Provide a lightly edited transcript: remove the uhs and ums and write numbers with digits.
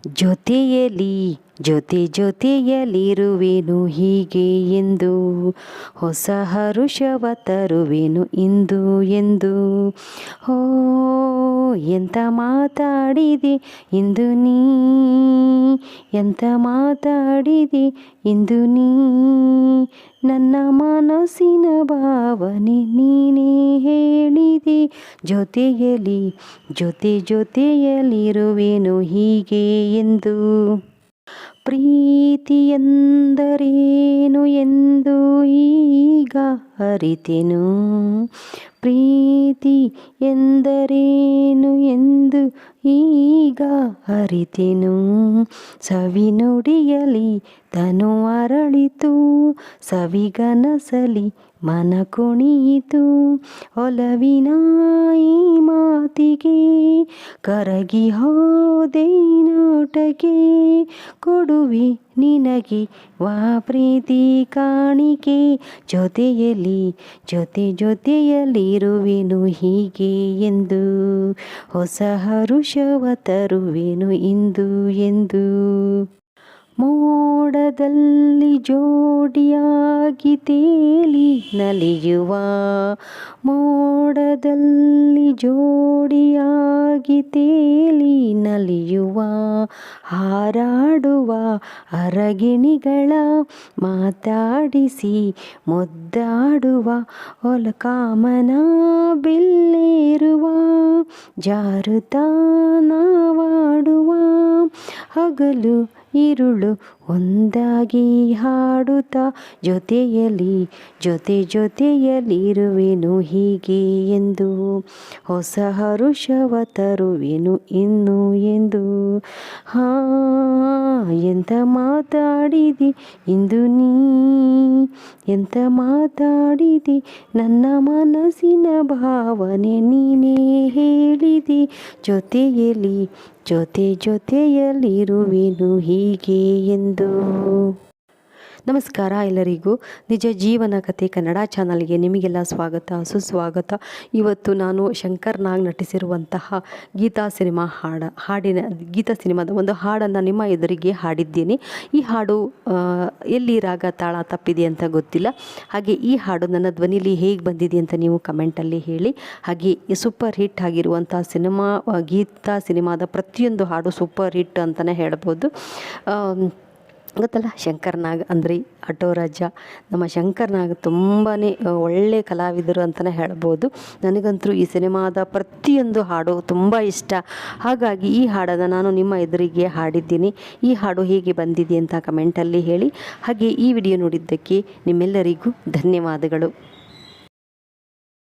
ಜೊತೆಯಲಿ ಜೊತೆಯಲಿರುವೆನು ಹೀಗೆ ಎಂದು, ಹೊಸ ಹರುಷವ ತರುವೆನು ಇಂದು ಎಂದು. ಹೋ ಎಂತ ಮಾತಾಡಿದೆ ಇಂದು ನೀ, ಎಂತ ಮಾತಾಡಿದೆ ಇಂದು ನೀ, ನನ್ನ ಮನಸ್ಸಿನ ಭಾವನೆ ನೀನೇ ಹೇಳಿದೆ. ಜೊತೆಯಲಿರುವೆನು ಹೀಗೆ ಎಂದು. ಪ್ರೀತಿ ಎಂದರೇನು ಎಂದು ಈಗ ಅರಿತೆನು, ಪ್ರೀತಿ ಎಂದರೇನು ಎಂದು ಈಗ ಅರಿತೆನು. ಸವಿ ನುಡಿಯಲಿ ತನು ಅರಳಿತು, ಸವಿಗನಸಲಿ ಮನ ಕುಣಿಯಿತು. ಒಲವಿನ ಈ ಮಾತಿಗೆ ಕರಗಿ ಹೋದೆ ನೋಟಕ್ಕೆ, ಕೊಡುವೆ ನಿನಗೆ ವಾ ಪ್ರೀತಿ ಕಾಣಿಕೆ. ಜೊತೆಯಲಿರುವೆನು ಹೀಗೆ ಎಂದು, ಹೊಸ ಹರುಷವ ತರುವೆನು ಇಂದು ಎಂದು. ಮೋಡದಲ್ಲಿ ಜೋಡಿಯಾಗಿ ತೇಲಿ ನಲಿಯುವ, ಮೋಡದಲ್ಲಿ ಜೋಡಿಯಾಗಿ ತೇಲಿ ನಲಿಯುವ, ಹಾರಾಡುವ ಅರಗಿಣಿಗಳ ಮಾತಾಡಿಸಿ ಮುದ್ದಾಡುವ, ಕಾಮನ ಬಿಲ್ಲೇರುವ ಜಾರುತ್ತಾ ನಾವಾಡುವ, ಹಗಲು ഇരുಳು ಒಂದಾಗಿ ಹಾಡುತ್ತಾ. ಜೊತೆಯಲಿರುವೆನು ಹೀಗೆ ಎಂದು, ಹೊಸ ಹರುಷವ ತರುವೆನು ಇನ್ನು ಎಂದು. ಹಾ ಎಂತ ಮಾತಾಡಿದಿ ಇಂದು ನೀ, ಎಂತ ಮಾತಾಡಿದಿ, ನನ್ನ ಮನಸ್ಸಿನ ಭಾವನೆ ನೀನೇ ಹೇಳಿದಿ. ಜೊತೆಯಲಿರುವೆನು ಹೀಗೆ ಎಂದು. ನಮಸ್ಕಾರ ಎಲ್ಲರಿಗೂ. ನಿಜ ಜೀವನ ಕಥೆ ಕನ್ನಡ ಚಾನಲ್ಗೆ ನಿಮಗೆಲ್ಲ ಸ್ವಾಗತ ಸುಸ್ವಾಗತ. ಇವತ್ತು ನಾನು ಶಂಕರ್ ನಾಗ್ ನಟಿಸಿರುವಂತಹ ಗೀತಾ ಸಿನಿಮಾದ ಒಂದು ಹಾಡನ್ನು ನಿಮ್ಮ ಎದುರಿಗೆ ಹಾಡಿದ್ದೇನೆ. ಈ ಹಾಡು ಎಲ್ಲಿ ರಾಗ ತಾಳ ತಪ್ಪಿದೆ ಅಂತ ಗೊತ್ತಿಲ್ಲ. ಹಾಗೆ ಈ ಹಾಡು ನನ್ನ ಧ್ವನಿಲಿ ಹೇಗೆ ಬಂದಿದೆ ಅಂತ ನೀವು ಕಮೆಂಟಲ್ಲಿ ಹೇಳಿ. ಹಾಗೆ ಸೂಪರ್ ಹಿಟ್ ಆಗಿರುವಂಥ ಗೀತಾ ಸಿನಿಮಾದ ಪ್ರತಿಯೊಂದು ಹಾಡು ಸೂಪರ್ ಹಿಟ್ ಅಂತಲೇ ಹೇಳ್ಬೋದು. ಗೊತ್ತಲ್ಲ, ಶಂಕರ್ ನಾಗ್ ಅಂದರೆ ಆಟೋ ರಾಜ. ನಮ್ಮ ಶಂಕರ್ ನಾಗ್ ತುಂಬಾ ಒಳ್ಳೆ ಕಲಾವಿದರು ಅಂತಲೇ ಹೇಳ್ಬೋದು. ನನಗಂತೂ ಈ ಸಿನಿಮಾದ ಪ್ರತಿಯೊಂದು ಹಾಡು ತುಂಬ ಇಷ್ಟ. ಹಾಗಾಗಿ ಈ ಹಾಡನ್ನು ನಾನು ನಿಮ್ಮ ಎದುರಿಗೆ ಹಾಡಿದ್ದೀನಿ. ಈ ಹಾಡು ಹೇಗೆ ಬಂದಿದೆ ಅಂತ ಕಮೆಂಟಲ್ಲಿ ಹೇಳಿ. ಹಾಗೆ ಈ ವಿಡಿಯೋ ನೋಡಿದ್ದಕ್ಕೆ ನಿಮ್ಮೆಲ್ಲರಿಗೂ ಧನ್ಯವಾದಗಳು.